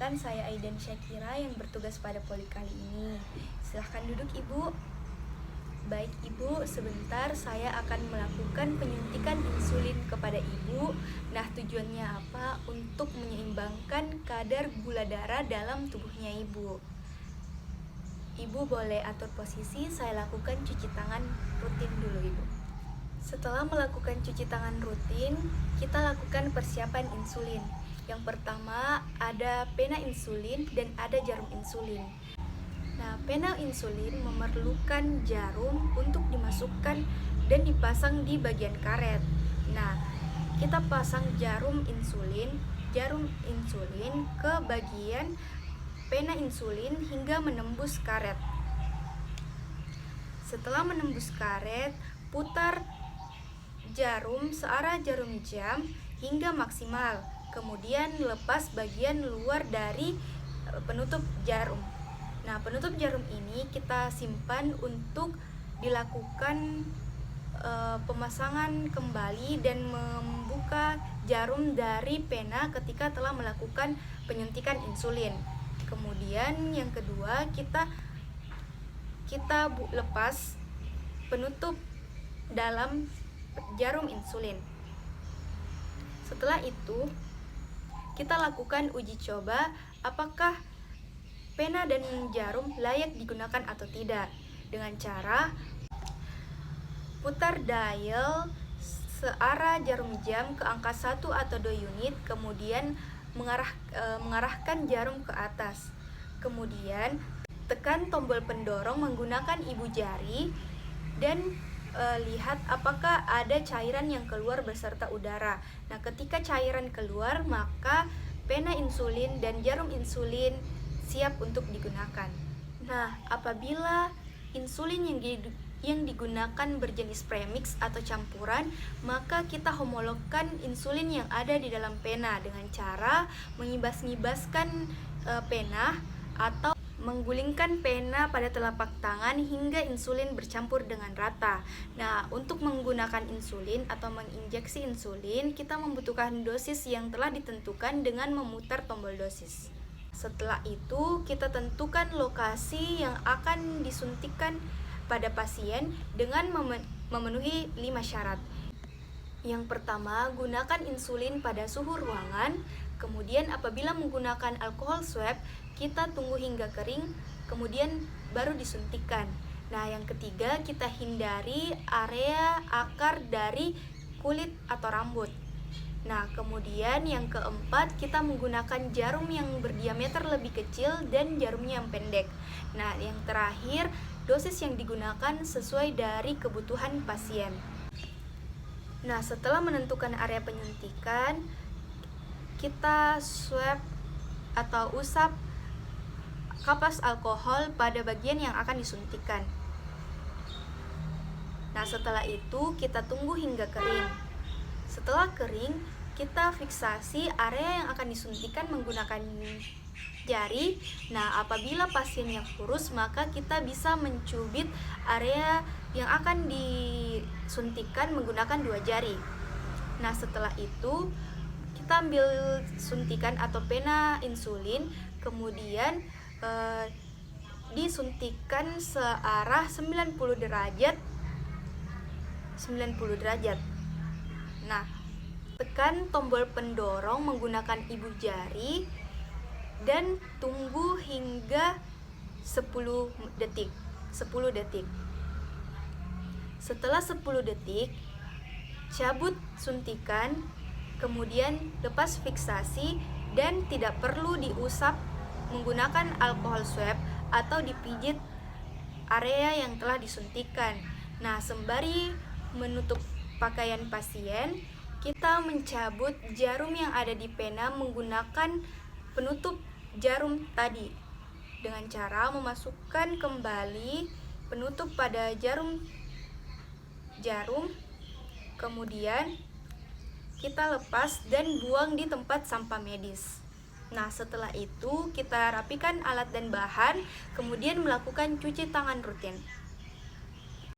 Perkenalkan, saya Aidan Syakira yang bertugas pada poli kali ini. Silahkan duduk, Ibu. Baik, Ibu, sebentar saya akan melakukan penyuntikan insulin kepada Ibu. Nah, tujuannya apa? Untuk menyeimbangkan kadar gula darah dalam tubuhnya Ibu. Ibu boleh atur posisi, saya lakukan cuci tangan rutin dulu, Ibu. Setelah melakukan cuci tangan rutin, kita lakukan persiapan insulin. Yang pertama ada pena insulin dan ada jarum insulin. Nah, pena insulin memerlukan jarum untuk dimasukkan dan dipasang di bagian karet. Nah, kita pasang jarum insulin ke bagian pena insulin hingga menembus karet. Setelah menembus karet, putar jarum searah jarum jam hingga maksimal. Kemudian lepas bagian luar dari penutup jarum. Nah, penutup jarum ini kita simpan untuk dilakukan pemasangan kembali dan membuka jarum dari pena ketika telah melakukan penyuntikan insulin. Kemudian yang kedua, kita lepas penutup dalam jarum insulin. Setelah itu, kita lakukan uji coba apakah pena dan jarum layak digunakan atau tidak dengan cara putar dial searah jarum jam ke angka 1 atau 2 unit, kemudian mengarahkan jarum ke atas. Kemudian tekan tombol pendorong menggunakan ibu jari dan lihat apakah ada cairan yang keluar beserta udara. Nah, ketika cairan keluar, maka pena insulin dan jarum insulin siap untuk digunakan. Nah, apabila insulin yang digunakan berjenis premix atau campuran, maka kita homologkan insulin yang ada di dalam pena dengan cara mengibas-ngibaskan pena atau menggulingkan pena pada telapak tangan hingga insulin bercampur dengan rata. Nah, untuk menggunakan insulin atau menginjeksi insulin, kita membutuhkan dosis yang telah ditentukan dengan memutar tombol dosis. Setelah itu, kita tentukan lokasi yang akan disuntikan pada pasien dengan memenuhi 5 syarat. Yang pertama, gunakan insulin pada suhu ruangan. Kemudian apabila menggunakan alkohol swab, kita tunggu hingga kering, kemudian baru disuntikan. Nah, yang ketiga, kita hindari area akar dari kulit atau rambut. Nah, kemudian yang keempat, kita menggunakan jarum yang berdiameter lebih kecil dan jarumnya yang pendek. Nah, yang terakhir, dosis yang digunakan sesuai dari kebutuhan pasien. Nah, setelah menentukan area penyuntikan, kita swab atau usap kapas alkohol pada bagian yang akan disuntikan. Nah, setelah itu kita tunggu hingga kering. Setelah kering, kita fiksasi area yang akan disuntikan menggunakan jari. Nah, apabila pasiennya kurus, maka kita bisa mencubit area yang akan disuntikan menggunakan 2 jari. Nah, setelah itu kita ambil suntikan atau pena insulin, kemudian disuntikan searah 90 derajat. Nah, tekan tombol pendorong menggunakan ibu jari dan tunggu hingga 10 detik. Setelah 10 detik, cabut suntikan, kemudian lepas fiksasi dan tidak perlu diusap menggunakan alkohol swab atau dipijit area yang telah disuntikan. Nah, sembari menutup pakaian pasien, kita mencabut jarum yang ada di pena menggunakan penutup jarum tadi dengan cara memasukkan kembali penutup pada jarum, kemudian kita lepas dan buang di tempat sampah medis. Nah, setelah itu kita rapikan alat dan bahan, kemudian melakukan cuci tangan rutin.